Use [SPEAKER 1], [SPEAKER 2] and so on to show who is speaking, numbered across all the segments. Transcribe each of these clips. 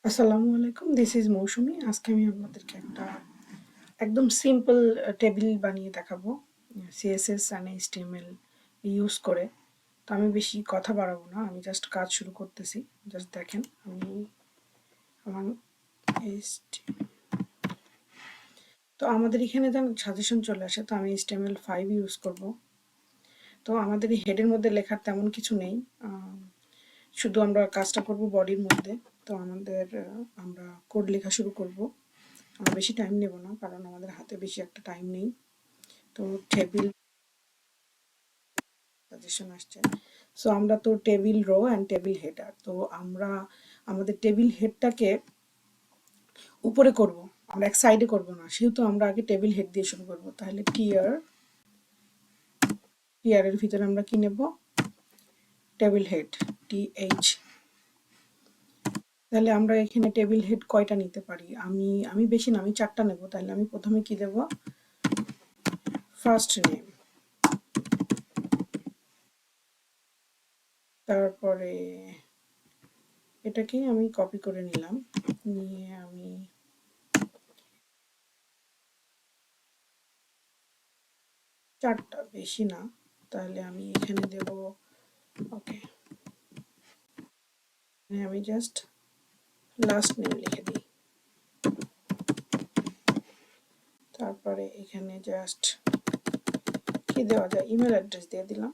[SPEAKER 1] আসসালামু আলাইকুম। This is মৌসুমী। আজকে আমি আপনাদেরকে একটা একদম সিম্পল টেবিল বানিয়ে দেখাবো সিএসএস অ্যান্ড এইচটিএমএল ইউজ করে। তো আমি বেশি কথা বাড়াবো না, আমি জাস্ট কাজ শুরু করতেছি। জাস্ট দেখেন আমি আমার তো আমাদের এখানে যেন সাজেশন চলে আসে, তো আমি HTML5 ইউজ করব। তো আমাদের এই হেডের মধ্যে লেখার তেমন কিছু নেই, শুধু আমরা কাজটা করব বডির মধ্যে। তো আমরা কোড লেখা শুরু করব। আমরা বেশি টাইম নেব না, কারণ আমাদের হাতে বেশি একটা টাইম নেই। তো টেবিল সাজেশন আসছে। সো আমরা তো table row and table header, তো আমরা আমাদের টেবিল হেডটাকে উপরে করব, আমরা এক সাইডে করব না, সেহেতু আমরা আগে টেবিল হেড দিয়ে শুরু করব। তাহলে টিয়ার এর ভিতরে আমরা কি নেব? Table head, TH। তাহলে আমরা এখানে টেবিল হেড কয়টা নিতে পারি? আমি বেশি না, আমি 4টা নেব। তাহলে আমি প্রথমে কি দেব? ফার্স্ট নেম, তারপরে এটাকে আমি কপি করে নিলাম, নিয়ে আমি 4টা, বেশি না। তাহলে আমি এখানে দেব, ওকে, আমি জাস্ট লাস্ট নেম লিখে দিই। তারপরে এখানে জাস্ট কি দেওয়া যায়, ইমেল অ্যাড্রেস দিয়ে দিলাম।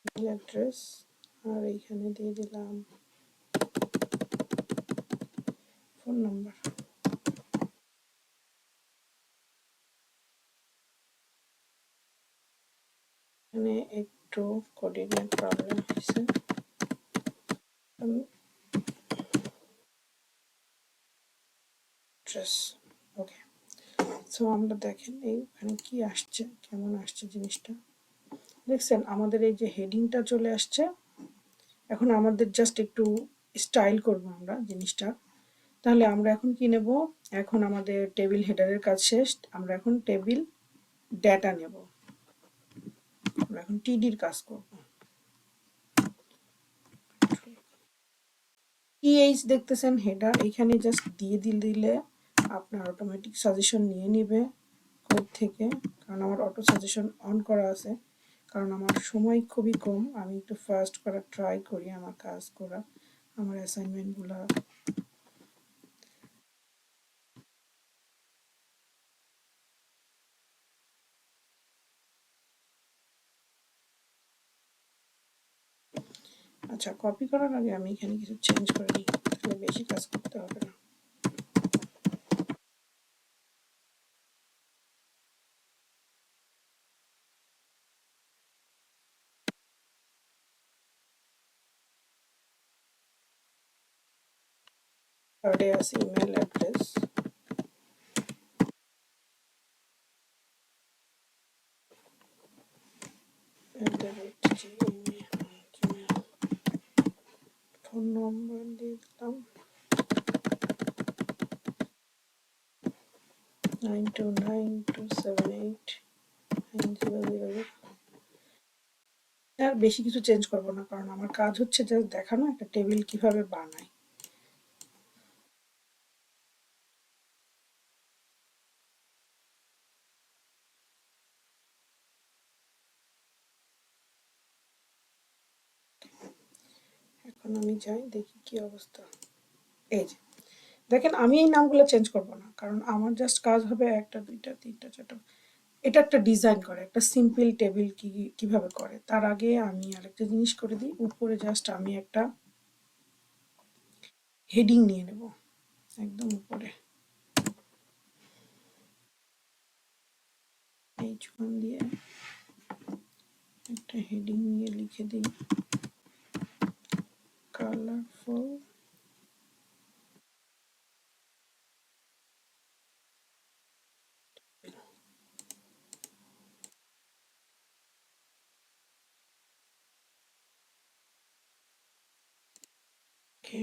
[SPEAKER 1] ইমেল অ্যাড্রেস, আর এইখানে দিয়ে দিলাম ফোন নাম্বার। এখানে একটু কোডিংয়ের প্রবলেম হয়েছে। অ্যাড্রেস, ওকে। সো আমরা দেখেন এইখানে কি আসছে, কেমন আসছে জিনিসটা দেখছেন? আমাদের এই যে হেডিংটা চলে আসছে। এখন আমাদের জাস্ট একটু স্টাইল করব আমরা জিনিসটা। তাহলে আমরা এখন কি নেব? এখন আমাদের টেবিল হেডারের কাজ শেষ, আমরা এখন টেবিল ডেটা নেব। আমরা এখন টিডির কাজ করব। টিএইচ দেখতেছেন হেডার, এখানে জাস্ট দিয়ে দিলে আপনার অটোমেটিক সাজেশন নিয়ে নিবে কোড থেকে, কারণ আমার অটো সাজেশন অন করা আছে। কারণ আমার সময় খুবই কম, আমি একটু ফাস্ট করার ট্রাই করি আমার কাজ করা, আমার অ্যাসাইনমেন্টগুলো। আচ্ছা, কপি করার আগে আমি এখানে কিছু চেঞ্জ করে নিই, তাহলে বেশি কাজ করতে হবে না। থার্ডে আছে ইমেল অ্যাড্রেস, ফোন নম্বর দিয়ে দিলাম 9292789000। আর বেশি কিছু চেঞ্জ করব না, কারণ আমার কাজ হচ্ছে জাস্ট দেখানো একটা টেবিল কিভাবে বানায়। এখন আমি যাই দেখি কি অবস্থা। এই যে দেখেন, আমি এই নামগুলো চেঞ্জ করব না, কারণ আমার জাস্ট কাজ হবে 1টা 2টা 3টা 4টা। এটা একটা ডিজাইন করে, একটা সিম্পল টেবিল কিভাবে করে। তার আগে আমি আরেকটা জিনিস করে দিই, উপরে জাস্ট আমি একটা হেডিং নিয়ে নেব, একদম উপরে H1 দিয়ে একটা হেডিং নিয়ে লিখে দিই কালারফুল। ওকে,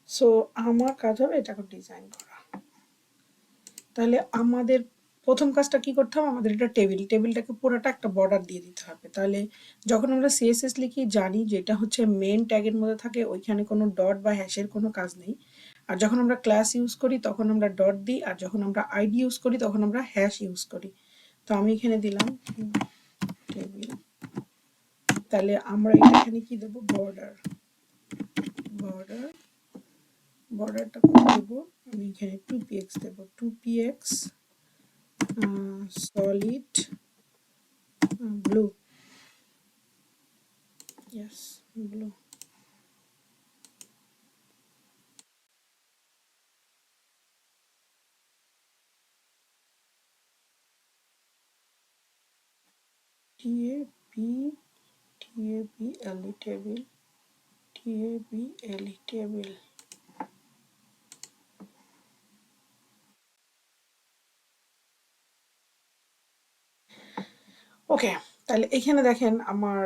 [SPEAKER 1] সো আমার কাজ হবে এটাকে ডিজাইন করা। তাহলে আমাদের প্রথম কাজটা কি করতে হবে, আমাদের এটা টেবিলটাকে পুরোটা একটা বর্ডার দিয়ে দিতে হবে। তাহলে যখন আমরা সিএসএস লিখি জানি যে এটা হচ্ছে মেন ট্যাগের মধ্যে থাকে, ওইখানে কোনো ডট বা হ্যাশের কোনো কাজ নেই। আর যখন আমরা ক্লাস ইউজ করি তখন আমরা ডট দিই, আর যখন আমরা আইডি ইউজ করি তখন আমরা হ্যাশ ইউজ করি। তো আমি এখানে দিলাম টেবিল। তাহলে আমরা এখানে কি দেবো, বর্ডারটা করে দেবো। আমি এখানে 2px দেবো, 2px solid blue, yes blue। tabl table, table। ওকে, তাহলে এখানে দেখেন আমার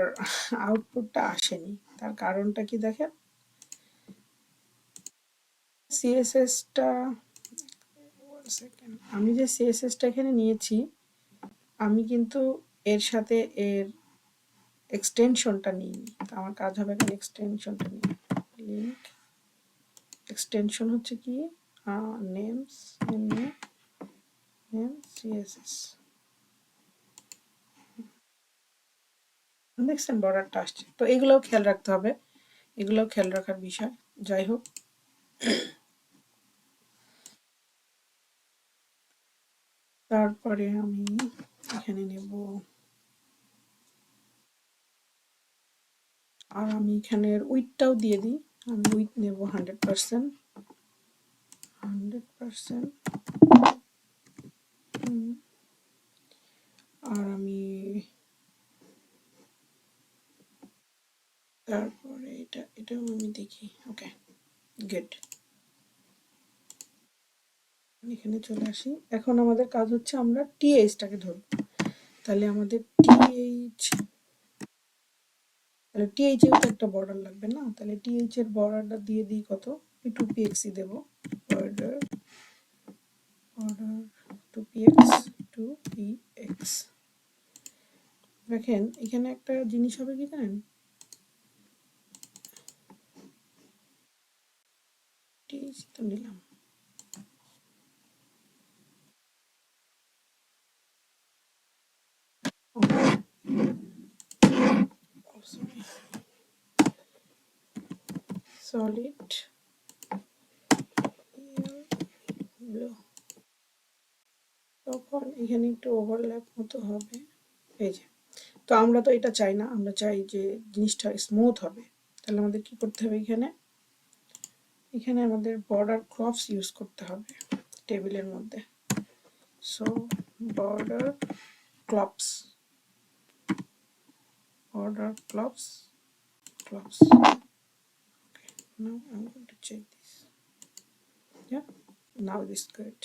[SPEAKER 1] আউটপুটটা আসেনি। তার কারণটা কি দেখেন, সিএসএসটা, আমি যে সিএসএসটা এখানে নিয়েছি, আমি কিন্তু এর সাথে এর এক্সটেনশনটা নিইনি। তো আমার কাজ হবে এখানে এক্সটেনশনটা নিয়ে। লিঙ্ক এক্সটেনশন হচ্ছে কি, নেমস নেম সিএসএস। দেখছেন বর্ডারটা আসছে। তো এগুলোও খেয়াল রাখতে হবে, এগুলোও খেয়াল রাখার বিষয়। যাই হোক, তারপরে আমি এখানে নেব, আর আমি এখানের উইথটাও দিয়ে দিই। আমি উইথ নেব 100%। আর আমি তারপরে এটাও আমি দেখি। ওকে গুড, এখানে চলে আসি। এখন আমাদের কাজ হচ্ছে আমরা টিএইচটাকে ধরব। তাহলে আমাদের টিএইচ এও তো একটা বর্ডার লাগবে না, তাহলে টিএইচ এর বর্ডারটা দিয়ে দিই কত, 2px দেব। Border 2px। দেখেন এখানে একটা জিনিস হবে কি জানেন, টিএইচ তো নিলাম, সলিড ব্লু। তখন এখানে একটু ওভারল্যাপ মতো হবে, এই যে। তো আমরা তো এটা চাই না, আমরা চাই যে জিনিসটা স্মুথ হবে। তাহলে আমাদের কি করতে হবে, এখানে আমাদের বর্ডার ক্লপস ইউজ করতে হবে টেবিলের মধ্যে। সো বর্ডার ক্লপস, ক্লপস। Okay, now I'm going to check this. Yeah, now it is good.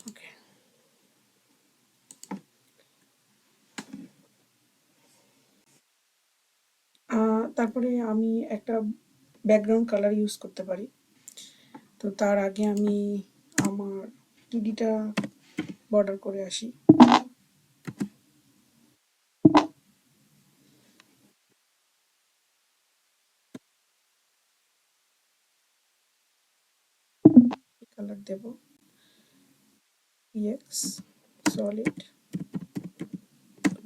[SPEAKER 1] Okay. তারপরে আমি একটা ব্যাকগ্রাউন্ড কালার ইউজ করতে পারি। তো তার আগে আমি আমার টিডিটা বর্ডার করে আসি। কালার দেব px solid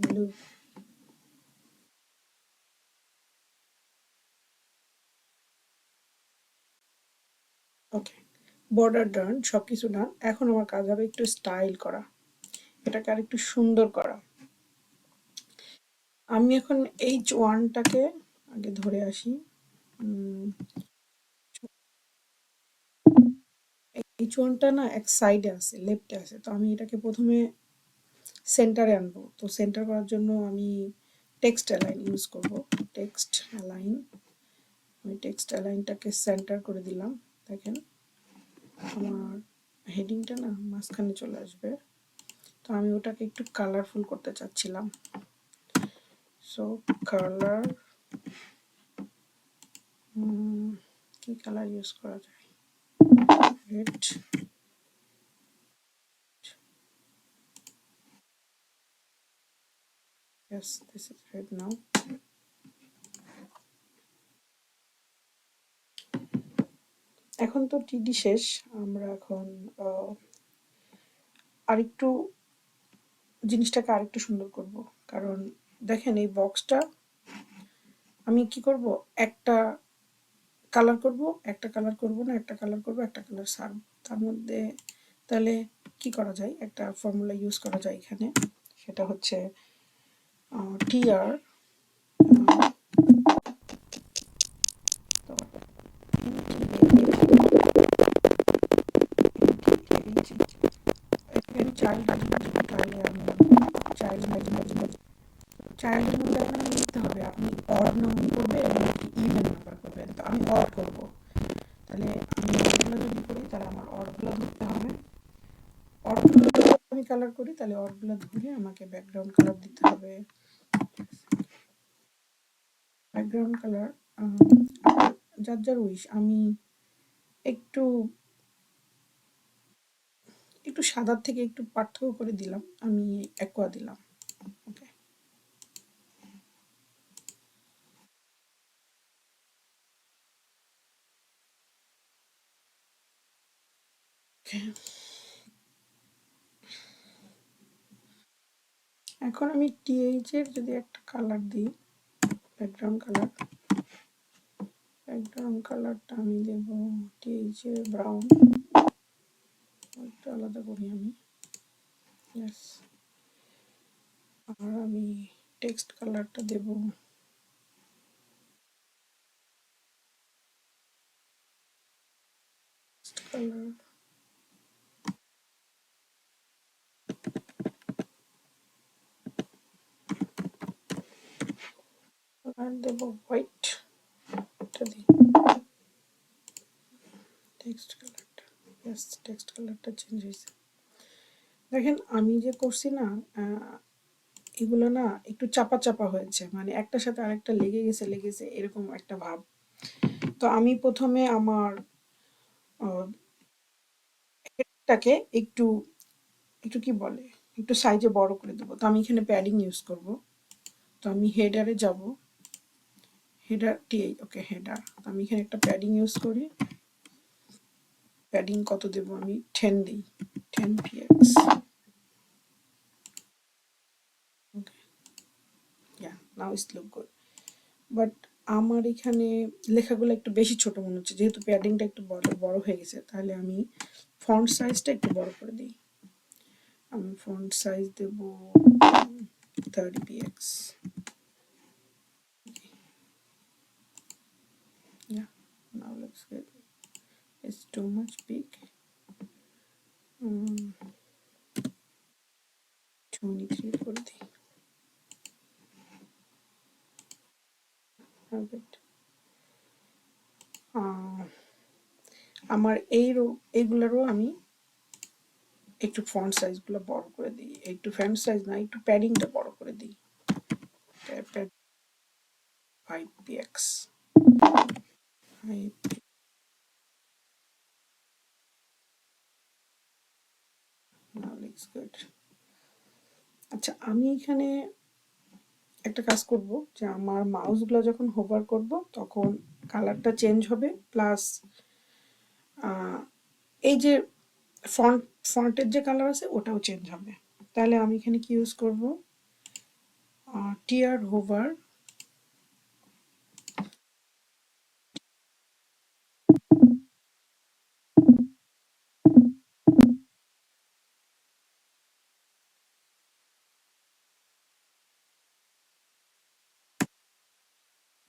[SPEAKER 1] blue। ওকে, বর্ডার ডান, সবকিছু ডান। এখন আমার কাজ হবে একটু স্টাইল করা, এটাকে আর একটু সুন্দর করা। আমি এখন H1টাকে আগে ধরে আসি। H1টা না এক সাইডে আছে, লেফটে আছে। তো আমি এটাকে প্রথমে সেন্টারে আনবো। তো সেন্টার করার জন্য আমি টেক্সট অ্যালাইন ইউজ করব। টেক্সট অ্যালাইন, আমি টেক্সট অ্যালাইনটাকে সেন্টার করে দিলাম। দেখেন আমার হেডিংটা না মাঝখানে চলে আসবে। তো আমি ওটাকে একটু কালারফুল করতে চাচ্ছিলাম। সো কালার কি কালার ইউজ করা যায়? Red, yes, this is red now. এখন তো টিডি শেষ, আমরা এখন আরেকটু জিনিসটাকে আরেকটু সুন্দর করব। কারণ দেখেন এই বক্সটা আমি কি করব, একটা কালার করব, একটা কালার করব না, একটা কালার করব, একটা কালার সারব। তার মধ্যে তাহলে কি করা যায়, একটা ফর্মুলা ইউজ করা যায় এখানে, সেটা হচ্ছে টিআর চাইল্ড, তাহলে আমি চাইল্ড চাইল্ডের মধ্যে আপনাকে লিখতে হবে আপনি অড নাম্বার করবেন নাকি ইভেন নাম্বার করবেন। তো আমি অড করব, তাহলে আমি অডগুলো যদি করি তাহলে আমার অডগুলো ধরতে হবে। অডগুলো আমি কালার করি, তাহলে অডগুলো ধরে আমাকে ব্যাকগ্রাউন্ড কালার দিতে হবে। ব্যাকগ্রাউন্ড কালার যার যার উইশ, আমি একটু একটু সাদার থেকে একটু পার্থক্য করে দিলাম, আমি অ্যাকোয়া দিলাম। ওকে, এখন আমি টিএইচ এর যদি একটা কালার দিই, ব্যাকগ্রাউন্ড কালার, ব্যাকগ্রাউন্ড কালারটা আমি দেব টিএইচ এর ব্রাউন, একটু আলাদা করি আমি, ইয়েস। আর আমি টেক্সট কালারটা দেব কালার, আর দেব হোয়াইট, এটা দিই টেক্সট কালারটা, ইয়েস টেক্সট কালারটা চেঞ্জ হয়েছে। দেখেন আমি যে করছি না, এগুলো না একটু চাপা চাপা হয়েছে, মানে একটার সাথে আরেকটা লেগেছে এরকম একটা ভাব। তো আমি প্রথমে আমার হেডটাকে একটু একটু কি বলে একটু সাইজে বড় করে দেবো। তো আমি এখানে প্যাডিং ইউজ করব। তো আমি হেডারে যাব, হেডার টিএই, ওকে হেডার, তো আমি এখানে একটা প্যাডিং ইউজ করি। প্যাডিং কত দেব, আমি 10 দিই, 10 px, okay, yeah now it's look good. But আমার এখানে লেখাগুলো একটু বেশি ছোট মনে হচ্ছে, যেহেতু প্যাডিংটা একটু বড় বড় হয়ে গেছে, তাহলে আমি ফন্ট সাইজটা একটু বড় করে দিই। আমি font size Dev 30 px, yeah, now looks good. It's too much big. 23 করে দিই, perfect. আমার এইগুলোরও আমি একটু ফন্ট সাইজগুলো বড় করে দিই, একটু ফন্ট সাইজ না, একটু প্যাডিংটা বড় করে দিই, 5 px, 5, now looks good. আচ্ছা, আমি এখানে একটা কাজ করব, যে আমার মাউসগুলো যখন হোভার করব তখন কালারটা চেঞ্জ হবে, প্লাস এই যে ফন্টের যে কালার আছে ওটাও চেঞ্জ হবে। তাহলে আমি এখানে কি ইউজ করব, TR hover,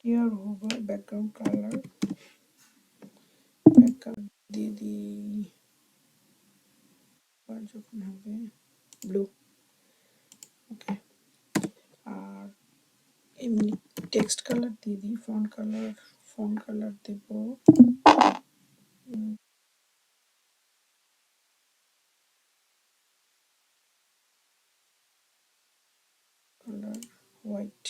[SPEAKER 1] TR hover background colour, background দিয়ে দিই যখন হবে ব্লু, ওকে। আর এমনি টেক্সট কালার দিয়ে দিই, ফন্ট কালার দেব কালার হোয়াইট,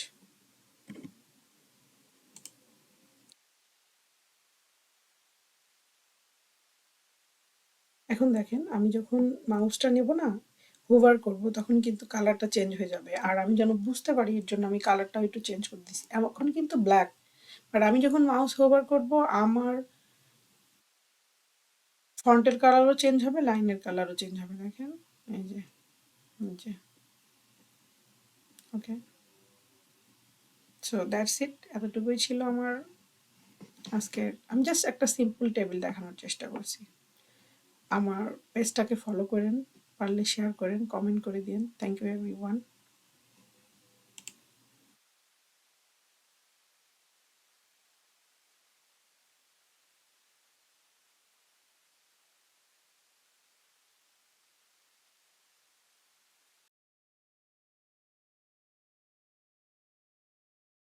[SPEAKER 1] এখন দেখেন আমি যখন মাউসটা নেব না, হোভার করব, তখন কিন্তু কালারটা চেঞ্জ হয়ে যাবে। আর আমি যেন বুঝতে পারি এর জন্য আমি কালারটাও একটু চেঞ্জ করে দিছি। এখন কিন্তু ব্ল্যাক, বাট আমি যখন মাউস হোভার করব আমার ফন্টের কালারও চেঞ্জ হবে, লাইনের কালারও চেঞ্জ হবে। দেখেন এই যে ওকে। সো দ্যাটস ইট, এতটুকুই ছিল আমার আজকের। আমি জাস্ট একটা সিম্পল টেবিল দেখানোর চেষ্টা করছি। আমার পেজটাকে ফলো করেন, পারলে শেয়ার করেন, কমেন্ট করে দিন। Thank you everyone.